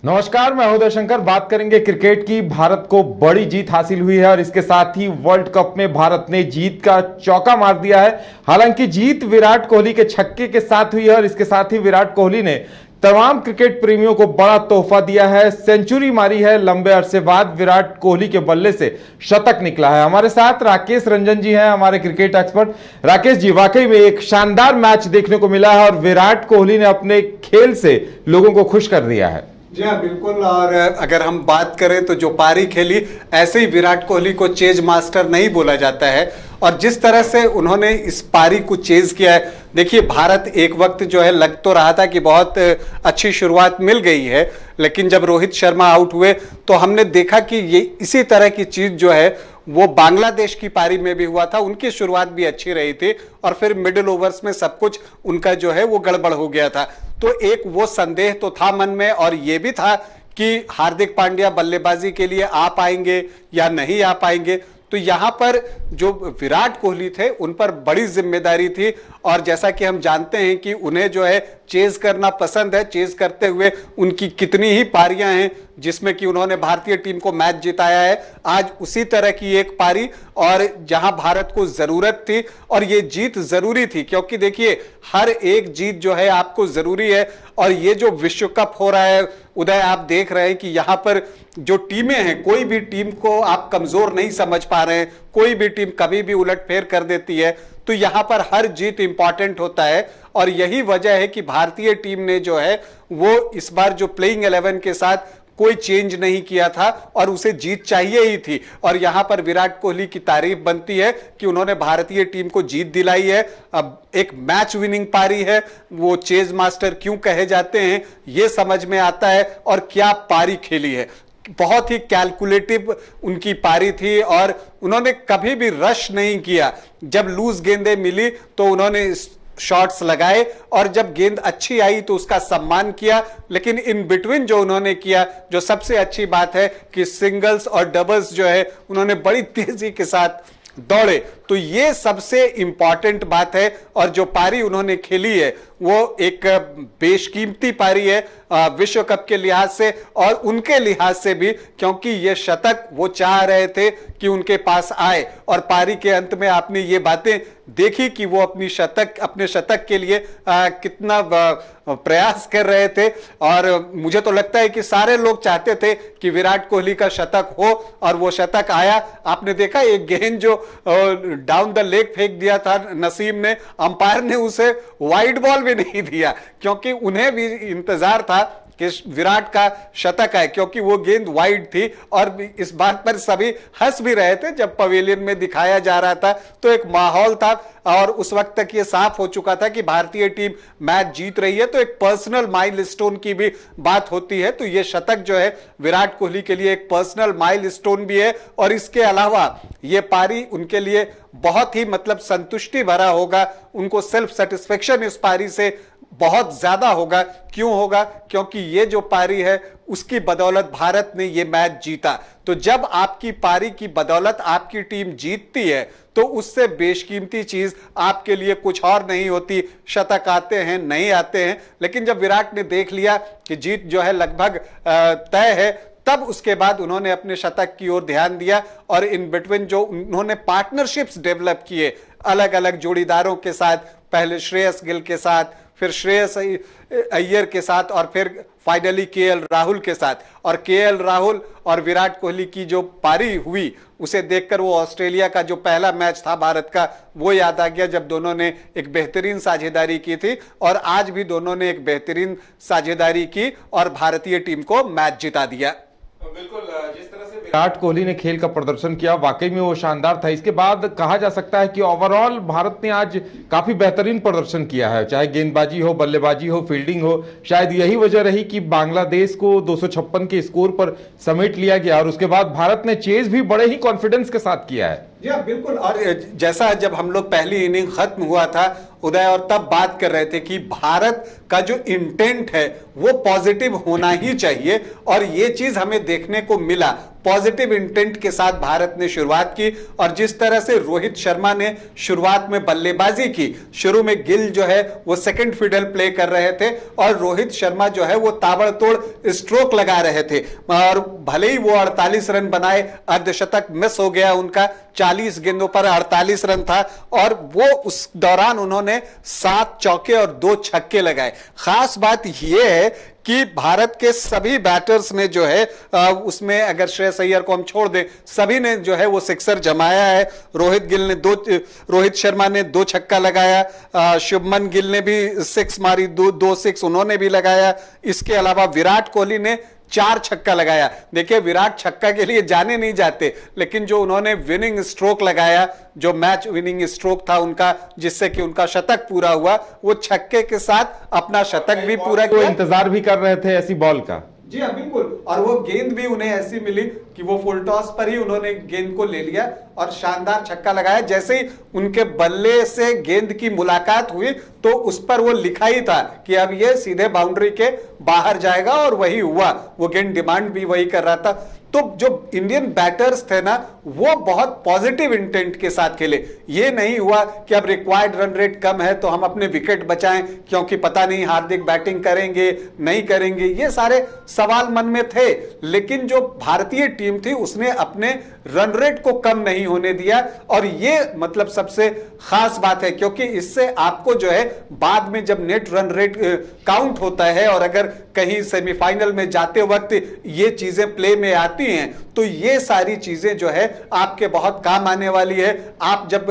नमस्कार, मैं उदय शंकर। बात करेंगे क्रिकेट की। भारत को बड़ी जीत हासिल हुई है और इसके साथ ही वर्ल्ड कप में भारत ने जीत का चौका मार दिया है। हालांकि जीत विराट कोहली के छक्के के साथ हुई है और इसके साथ ही विराट कोहली ने तमाम क्रिकेट प्रेमियों को बड़ा तोहफा दिया है। सेंचुरी मारी है। लंबे अरसे बाद विराट कोहली के बल्ले से शतक निकला है। हमारे साथ राकेश रंजन जी हैं, हमारे क्रिकेट एक्सपर्ट। राकेश जी, वाकई में एक शानदार मैच देखने को मिला है और विराट कोहली ने अपने खेल से लोगों को खुश कर दिया है। जी हाँ, बिल्कुल। और अगर हम बात करें तो जो पारी खेली, ऐसे ही विराट कोहली को चेज मास्टर नहीं बोला जाता है। और जिस तरह से उन्होंने इस पारी को चेज किया है, देखिए भारत एक वक्त जो है लग तो रहा था कि बहुत अच्छी शुरुआत मिल गई है, लेकिन जब रोहित शर्मा आउट हुए तो हमने देखा कि ये इसी तरह की चीज जो है वो बांग्लादेश की पारी में भी हुआ था। उनकी शुरुआत भी अच्छी रही थी और फिर मिडिल ओवर्स में सब कुछ उनका जो है वो गड़बड़ हो गया था। तो एक वो संदेह तो था मन में, और ये भी था कि हार्दिक पांड्या बल्लेबाजी के लिए आ पाएंगे या नहीं आ पाएंगे। तो यहां पर जो विराट कोहली थे उन पर बड़ी जिम्मेदारी थी, और जैसा कि हम जानते हैं कि उन्हें जो है चेज करना पसंद है। चेज करते हुए उनकी कितनी ही पारियां हैं जिसमें कि उन्होंने भारतीय टीम को मैच जिताया है। आज उसी तरह की एक पारी, और जहां भारत को जरूरत थी, और ये जीत जरूरी थी, क्योंकि देखिए हर एक जीत जो है आपको जरूरी है। और ये जो विश्व कप हो रहा है उदय, आप देख रहे हैं कि यहां पर जो टीमें हैं, कोई भी टीम को आप कमजोर नहीं समझ पा रहे हैं। कोई भी टीम कभी भी उलटफेर कर देती है। तो यहां पर हर जीत इंपॉर्टेंट होता है, और यही वजह है कि भारतीय टीम ने जो है वो इस बार जो प्लेइंग 11 के साथ कोई चेंज नहीं किया था, और उसे जीत चाहिए ही थी। और यहां पर विराट कोहली की तारीफ बनती है कि उन्होंने भारतीय टीम को जीत दिलाई है। अब एक मैच विनिंग पारी है, वो चेज मास्टर क्यों कहे जाते हैं ये समझ में आता है। और क्या पारी खेली है, बहुत ही कैलकुलेटिव उनकी पारी थी, और उन्होंने कभी भी रश नहीं किया। जब लूज गेंदें मिली तो उन्होंने शॉट्स लगाए, और जब गेंद अच्छी आई तो उसका सम्मान किया। लेकिन इन बिटवीन जो उन्होंने किया, जो सबसे अच्छी बात है कि सिंगल्स और डबल्स जो है उन्होंने बड़ी तेजी के साथ दौड़े। तो ये सबसे इंपॉर्टेंट बात है। और जो पारी उन्होंने खेली है वो एक बेशकीमती पारी है विश्व कप के लिहाज से और उनके लिहाज से भी, क्योंकि ये शतक वो चाह रहे थे कि उनके पास आए। और पारी के अंत में आपने ये बातें देखी कि वो अपने शतक के लिए कितना प्रयास कर रहे थे। और मुझे तो लगता है कि सारे लोग चाहते थे कि विराट कोहली का शतक हो, और वो शतक आया। आपने देखा एक गेंद जो डाउन द लेग फेंक दिया था नसीम ने, अंपायर ने उसे वाइड बॉल भी नहीं दिया, क्योंकि उन्हें भी इंतजार था कि विराट का शतक आए, क्योंकि वो गेंद वाइड थी। और इस बात पर सभी हंस भी रहे थे जब पवेलियन में दिखाया जा रहा था। तो एक माहौल था, और उस वक्त तक ये साफ हो चुका था कि भारतीय टीम मैच जीत रही है। तो एक पर्सनल माइलस्टोन की भी बात होती है। तो ये शतक जो है विराट कोहली के लिए एक पर्सनल माइलस्टोन भी है, और इसके अलावा ये पारी उनके लिए बहुत ही मतलब संतुष्टि भरा होगा। उनको सेल्फ सेटिस्फेक्शन इस पारी से बहुत ज्यादा होगा। क्यों होगा? क्योंकि ये जो पारी है उसकी बदौलत भारत ने ये मैच जीता। तो जब आपकी पारी की बदौलत आपकी टीम जीतती है तो उससे बेशकीमती चीज आपके लिए कुछ और नहीं होती। शतक आते हैं नहीं आते हैं, लेकिन जब विराट ने देख लिया कि जीत जो है लगभग तय है, तब उसके बाद उन्होंने अपने शतक की ओर ध्यान दिया। और इन बिटवीन जो उन्होंने पार्टनरशिप्स डेवलप किए अलग अलग जोड़ीदारों के साथ, पहले श्रेयस गिल के साथ, फिर श्रेयस अय्यर के साथ, और फिर फाइनली केएल राहुल के साथ। और केएल राहुल और विराट कोहली की जो पारी हुई उसे देखकर वो ऑस्ट्रेलिया का जो पहला मैच था भारत का, वो याद आ गया, जब दोनों ने एक बेहतरीन साझेदारी की थी। और आज भी दोनों ने एक बेहतरीन साझेदारी की और भारतीय टीम को मैच जिता दिया। बिल्कुल, जिस तरह से विराट कोहली ने खेल का प्रदर्शन किया वाकई में वो शानदार था। इसके बाद कहा जा सकता है कि ओवरऑल भारत ने आज काफी बेहतरीन प्रदर्शन किया है, चाहे गेंदबाजी हो, बल्लेबाजी हो, फील्डिंग हो। शायद यही वजह रही कि बांग्लादेश को 256 के स्कोर पर समेट लिया गया, और उसके बाद भारत ने चेज भी बड़े ही कॉन्फिडेंस के साथ किया है। जी हाँ, बिल्कुल। और जैसा जब हम लोग पहली इनिंग खत्म हुआ था उदय, और तब बात कर रहे थे कि भारत का जो इंटेंट है वो पॉजिटिव होना ही चाहिए, और ये चीज हमें देखने को मिला। पॉजिटिव इंटेंट के साथ भारत ने शुरुआत की, और जिस तरह से रोहित शर्मा ने शुरुआत में बल्लेबाजी की, शुरू में गिल जो है वो सेकंड फिडल प्ले कर रहे थे और रोहित शर्मा जो है वो ताबड़तोड़ स्ट्रोक लगा रहे थे, और भले ही वो 48 रन बनाए, अर्धशतक मिस हो गया उनका, 40 गेंदों पर 48 रन था, और वो उस दौरान उन्होंने 7 चौके और 2 छक्के लगाए। खास बात यह है कि भारत के सभी बैटर्स ने जो है उसमें अगर श्रेयस अय्यर को हम छोड़ दें, सभी ने जो है वो सिक्सर जमाया है। रोहित शर्मा ने 2 छक्का लगाया, शुभमन गिल ने भी 6 मारी, 2 6 उन्होंने भी लगाया। इसके अलावा विराट कोहली ने 4 छक्का लगाया। देखिए, विराट छक्का के लिए जाने नहीं जाते, लेकिन जो उन्होंने विनिंग स्ट्रोक लगाया, जो मैच विनिंग स्ट्रोक था उनका, जिससे कि उनका शतक पूरा हुआ, वो छक्के के साथ अपना शतक भी पूरा किया। इंतजार भी कर रहे थे ऐसी बॉल का। जी हाँ, बिल्कुल। और वो गेंद भी उन्हें ऐसी मिली कि वो फुल टॉस पर ही उन्होंने गेंद को ले लिया और शानदार छक्का लगाया। जैसे ही उनके बल्ले से गेंद की मुलाकात हुई तो उस पर वो लिखा ही था कि अब ये सीधे बाउंड्री के बाहर जाएगा, और वही हुआ। वो गेंद डिमांड भी वही कर रहा था। तो जो इंडियन बैटर्स थे ना, वो बहुत पॉजिटिव इंटेंट के साथ खेले। ये नहीं हुआ कि अब रिक्वायर्ड रन रेट कम है तो हम अपने विकेट बचाएं, क्योंकि पता नहीं हार्दिक बैटिंग करेंगे नहीं करेंगे, ये सारे सवाल मन में थे। लेकिन जो भारतीय टीम थी उसने अपने रन रेट को कम नहीं होने दिया, और ये मतलब सबसे खास बात है, क्योंकि इससे आपको जो है बाद में जब नेट रन रेट काउंट होता है, और अगर कहीं सेमीफाइनल में जाते वक्त ये चीजें प्ले में आती हैं, तो ये सारी चीजें जो है आपके बहुत काम आने वाली है। आप जब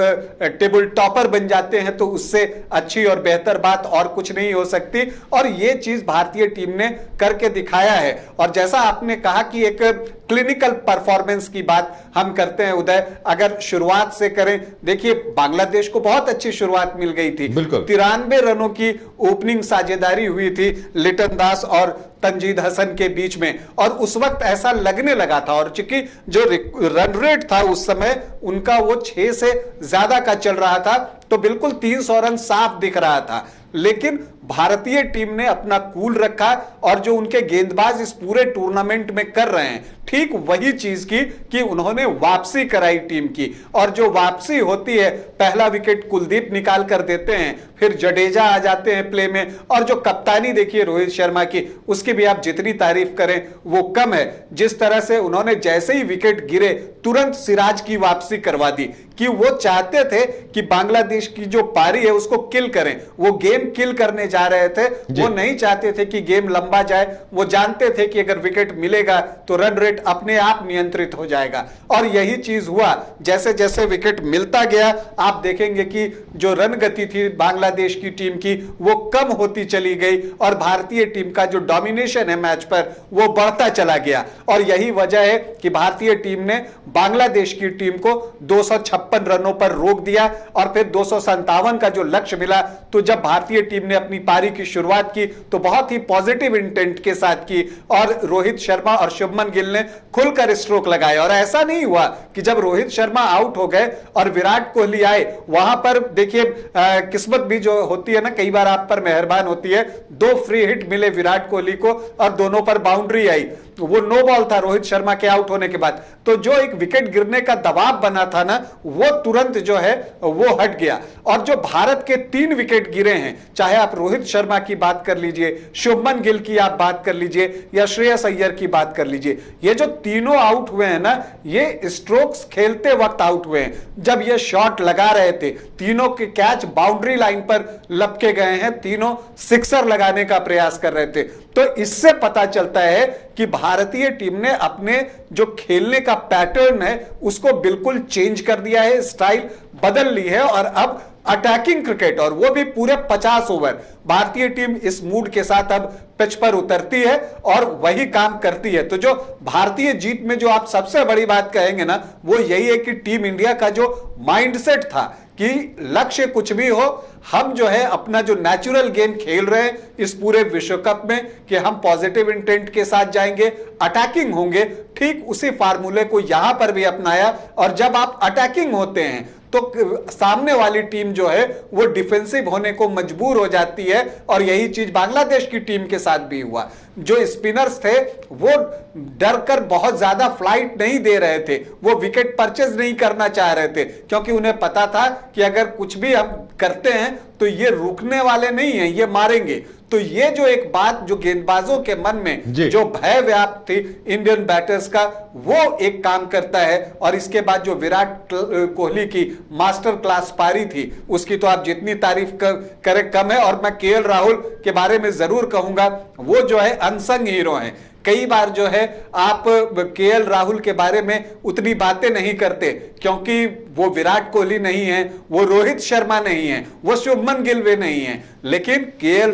टेबल टॉपर बन जाते हैं तो उससे अच्छी और बेहतर बात और कुछ नहीं हो सकती, और ये चीज भारतीय टीम ने करके दिखाया है। और जैसा आपने कहा कि एक क्लिनिकल परफॉर्मेंस की बात हम करते हैं उदय, अगर शुरुआत से करें, देखिए बांग्लादेश को बहुत अच्छी शुरुआत मिल गई थी। 93 रनों की ओपनिंग साझेदारी हुई थी लिटन दास और तंजीद हसन के बीच में, और उस वक्त ऐसा लगने लगा था, और चूंकि जो रन रेट था उस समय उनका वो 6 से ज्यादा का चल रहा था, तो बिल्कुल 300 रन साफ दिख रहा था। लेकिन भारतीय टीम ने अपना कूल रखा, और जो उनके गेंदबाज इस पूरे टूर्नामेंट में कर रहे हैं ठीक वही चीज की कि उन्होंने वापसी कराई टीम की। और जो वापसी होती है, पहला विकेट कुलदीप निकाल कर देते हैं, फिर जडेजा आ जाते हैं प्ले में, और जो कप्तानी देखिए रोहित शर्मा की, उसकी भी आप जितनी तारीफ करें वो कम है। जिस तरह से उन्होंने जैसे ही विकेट गिरे तुरंत सिराज की वापसी करवा दी, कि वो चाहते थे कि बांग्लादेश की जो पारी है उसको किल करें। वो गेम किल करने जा रहे थे, वो नहीं चाहते थे कि गेम लंबा जाए। वो जानते थे कि अगर विकेट मिलेगा तो रन रेट अपने आप नियंत्रित हो जाएगा, और यही चीज हुआ। जैसे जैसे विकेट मिलता गया, आप देखेंगे कि जो रन गति थी बांग्लादेश की टीम की वो कम होती चली गई, और भारतीय टीम का जो डोमिनेशन है मैच पर वो बढ़ता चला गया। और यही वजह है कि भारतीय टीम ने बांग्लादेश की टीम को 256 रनों पर रोक दिया, और फिर 257 का जो लक्ष्य मिला, तो जब भारतीय टीम ने अपनी पारी की शुरुआत की तो बहुत ही पॉजिटिव इंटेंट के साथ की, और रोहित शर्मा और शुभमन गिल ने खुलकर स्ट्रोक लगाए। और ऐसा नहीं हुआ कि जब रोहित शर्मा आउट हो गए और विराट कोहली आए, वहां पर देखिए किस्मत भी जो होती है ना, कई बार आप पर मेहरबान होती है। 2 फ्री हिट मिले विराट कोहली को और दोनों पर बाउंड्री आई। वो नो बॉल था रोहित शर्मा के आउट होने के बाद, तो जो एक विकेट गिरने का दबाव बना था ना, वो तुरंत जो है वो हट गया। और जो भारत के 3 विकेट गिरे हैं, चाहे आप रोहित शर्मा की बात कर लीजिए, शुभमन गिल की आप बात कर लीजिए, या श्रेयस अय्यर की बात कर लीजिए, ये जो तीनों आउट हुए हैं ना, ये स्ट्रोक्स खेलते वक्त आउट हुए हैं। जब ये शॉट लगा रहे थे, तीनों के कैच बाउंड्री लाइन पर लपके गए हैं, तीनों सिक्सर लगाने का प्रयास कर रहे थे। तो इससे पता चलता है कि भारतीय टीम ने अपने जो खेलने का पैटर्न है उसको बिल्कुल चेंज कर दिया है, स्टाइल बदल ली है, और अब अटैकिंग क्रिकेट, और वो भी पूरे 50 ओवर भारतीय टीम इस मूड के साथ अब पिच पर उतरती है और वही काम करती है। तो जो भारतीय जीत में जो आप सबसे बड़ी बात कहेंगे ना, वो यही है कि टीम इंडिया का जो माइंडसेट था कि लक्ष्य कुछ भी हो, हम जो है अपना जो नेचुरल गेम खेल रहे हैं इस पूरे विश्व कप में कि हम पॉजिटिव इंटेंट के साथ जाएंगे, अटैकिंग होंगे, ठीक उसी फार्मूले को यहां पर भी अपनाया। और जब आप अटैकिंग होते हैं तो सामने वाली टीम जो है वो डिफेंसिव होने को मजबूर हो जाती है, और यही चीज बांग्लादेश की टीम के साथ भी हुआ। जो स्पिनर्स थे वो डर कर बहुत ज्यादा फ्लाइट नहीं दे रहे थे, वो विकेट परचेज नहीं करना चाह रहे थे, क्योंकि उन्हें पता था कि अगर कुछ भी हम करते हैं तो ये रुकने वाले नहीं हैं, ये मारेंगे। तो ये जो एक बात जो गेंदबाजों के मन में जो भय व्याप्त थी इंडियन बैटर्स का, वो एक काम करता है। और इसके बाद जो विराट कोहली की मास्टर क्लास पारी थी उसकी तो आप जितनी तारीफ करें कम है। और मैं केएल राहुल के बारे में जरूर कहूंगा, वो जो है अनसंग हीरो हैं। कई बार जो है आप केएल राहुल के बारे में उतनी बातें नहीं करते क्योंकि वो विराट कोहली नहीं है, वो रोहित शर्मा नहीं है, वो शुभमन गिल भी नहीं है, लेकिन केएल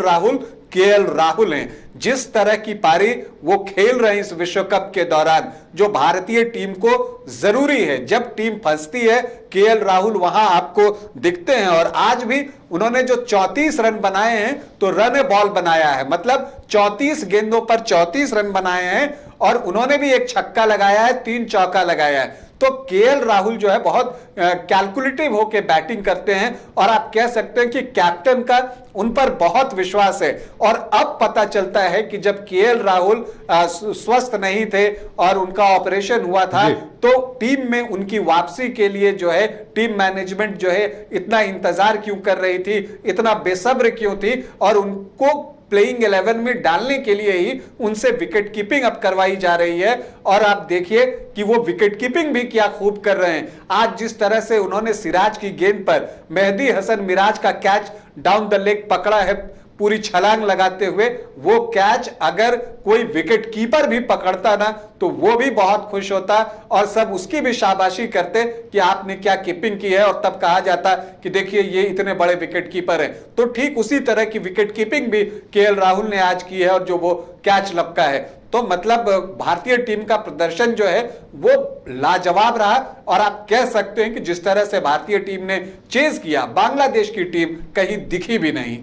राहुल हैं। जिस तरह की पारी वो खेल रहे हैं इस विश्व कप के दौरान, जो भारतीय टीम को जरूरी है, जब टीम फंसती है केएल राहुल वहां आपको दिखते हैं। और आज भी उन्होंने जो 34 रन बनाए हैं तो रन बॉल बनाया है, मतलब 34 गेंदों पर 34 रन बनाए हैं, और उन्होंने भी एक छक्का लगाया है, 3 चौका लगाया है। तो केएल राहुल जो है बहुत कैलकुलेटिव होकर बैटिंग करते हैं, और आप कह सकते हैं कि कैप्टन का उन पर बहुत विश्वास है। और अब पता चलता है कि जब केएल राहुल स्वस्थ नहीं थे और उनका ऑपरेशन हुआ था, तो टीम में उनकी वापसी के लिए जो है टीम मैनेजमेंट जो है इतना इंतजार क्यों कर रही थी, इतना बेसब्र क्यों थी, और उनको प्लेइंग 11 में डालने के लिए ही उनसे विकेट कीपिंग अब करवाई जा रही है। और आप देखिए कि वो विकेट कीपिंग भी क्या खूब कर रहे हैं। आज जिस तरह से उन्होंने सिराज की गेंद पर मेहदी हसन मिराज का कैच डाउन द लेग पकड़ा है पूरी छलांग लगाते हुए, वो कैच अगर कोई विकेट कीपर भी पकड़ता ना तो वो भी बहुत खुश होता, और सब उसकी भी शाबाशी करते कि आपने क्या कीपिंग की है, और तब कहा जाता कि देखिए ये इतने बड़े विकेट कीपर हैं। तो ठीक उसी तरह की विकेट कीपिंग भी केएल राहुल ने आज की है, और जो वो कैच लपका है। तो मतलब भारतीय टीम का प्रदर्शन जो है वो लाजवाब रहा, और आप कह सकते हैं कि जिस तरह से भारतीय टीम ने चेज किया, बांग्लादेश की टीम कहीं दिखी भी नहीं।